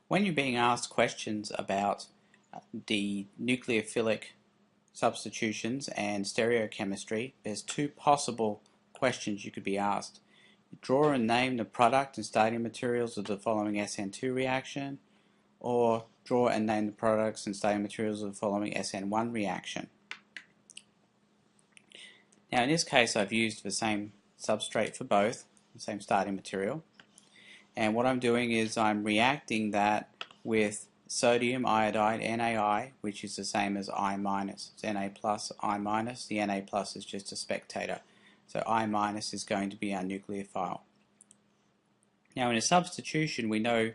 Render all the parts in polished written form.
When you're being asked questions about the nucleophilic substitutions and stereochemistry, there's two possible questions you could be asked. Draw and name the product and starting materials of the following Sn2 reaction, or draw and name the products and starting materials of the following Sn1 reaction. Now in this case I've used the same substrate for both, the same starting material. And what I'm doing is I'm reacting that with sodium iodide NaI, which is the same as I minus. It's Na plus I minus. The Na plus is just a spectator. So I minus is going to be our nucleophile. Now in a substitution we know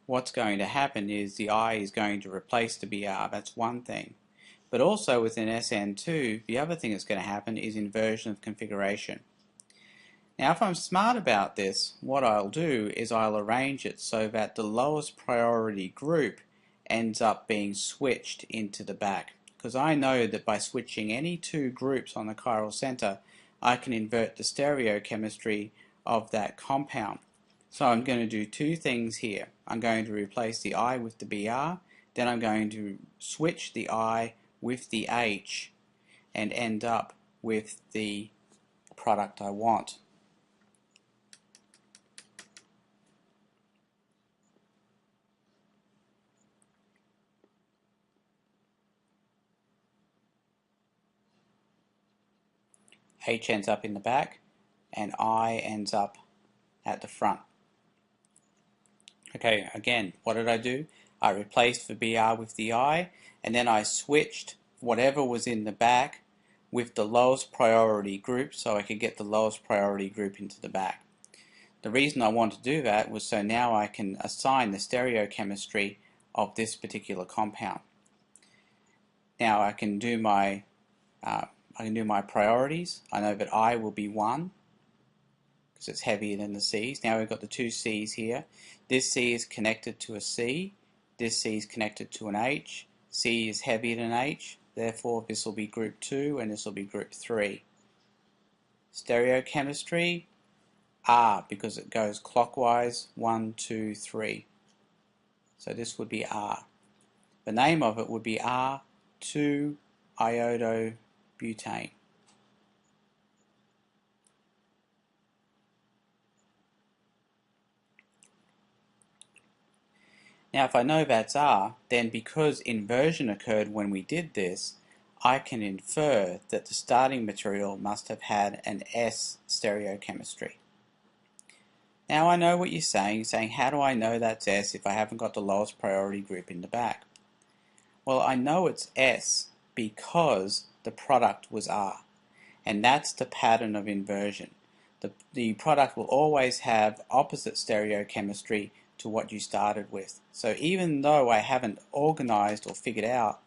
what's going to happen is the I is going to replace the Br. That's one thing. But also within Sn2, the other thing that's going to happen is inversion of configuration. Now if I'm smart about this, what I'll do is I'll arrange it so that the lowest priority group ends up being switched into the back. Because I know that by switching any two groups on the chiral center, I can invert the stereochemistry of that compound. So I'm going to do two things here. I'm going to replace the I with the Br, then I'm going to switch the I with the H and end up with the product I want. H ends up in the back and I ends up at the front. Okay, again, what did I do? I replaced the Br with the I, and then I switched whatever was in the back with the lowest priority group so I could get the lowest priority group into the back. The reason I want to do that was so now I can assign the stereochemistry of this particular compound. Now I can do my priorities. I know that I will be 1 because it's heavier than the C's. Now we've got the two C's here. This C is connected to a C. This C is connected to an H. C is heavier than H. Therefore this will be group 2 and this will be group 3. Stereochemistry, R, because it goes clockwise 1, 2, 3. So this would be R. The name of it would be R2-iodobutane. Now if I know that's R, then because inversion occurred when we did this, I can infer that the starting material must have had an S stereochemistry. Now I know what you're saying how do I know that's S if I haven't got the lowest priority group in the back? Well, I know it's S because the product was R, and that's the pattern of inversion. The product will always have opposite stereochemistry to what you started with. So even though I haven't organized or figured out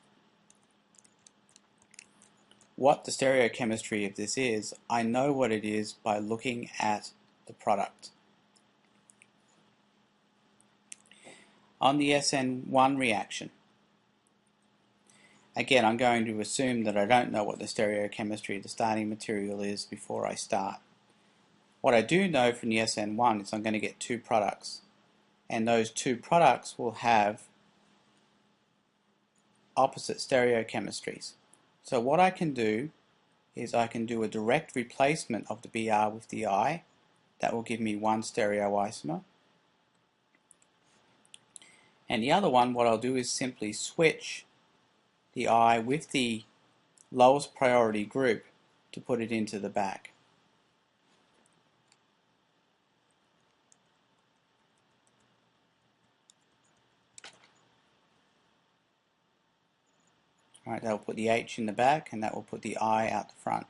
what the stereochemistry of this is, I know what it is by looking at the product. On the Sn1 reaction, again I'm going to assume that I don't know what the stereochemistry of the starting material is before I start. What I do know from the Sn1 is I'm going to get two products, and those two products will have opposite stereochemistries. So what I can do is I can do a direct replacement of the Br with the I. That will give me one stereoisomer. And the other one, what I'll do is simply switch the I with the lowest priority group to put it into the back. Alright, that will put the H in the back and that will put the I out the front.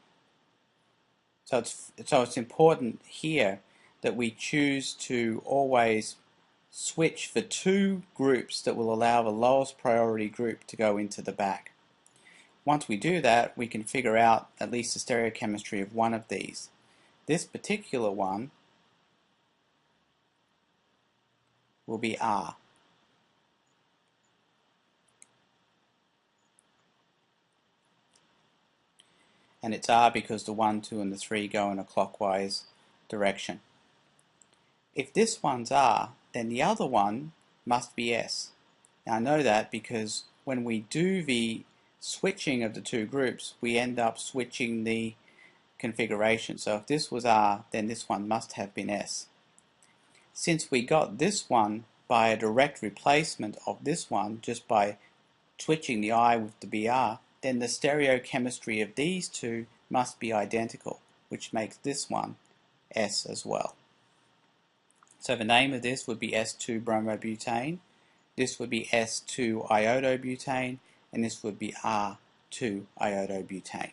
So it's important here that we choose to always switch for two groups that will allow the lowest priority group to go into the back. Once we do that, we can figure out at least the stereochemistry of one of these. This particular one will be R. And it's R because the 1, 2 and the 3 go in a clockwise direction. If this one's R, then the other one must be S. Now I know that because when we do the switching of the two groups, we end up switching the configuration. So if this was R, then this one must have been S. Since we got this one by a direct replacement of this one just by switching the I with the BR, then the stereochemistry of these two must be identical, which makes this one S as well. So the name of this would be S2 bromobutane, this would be S2 iodobutane, and this would be R2 iodobutane.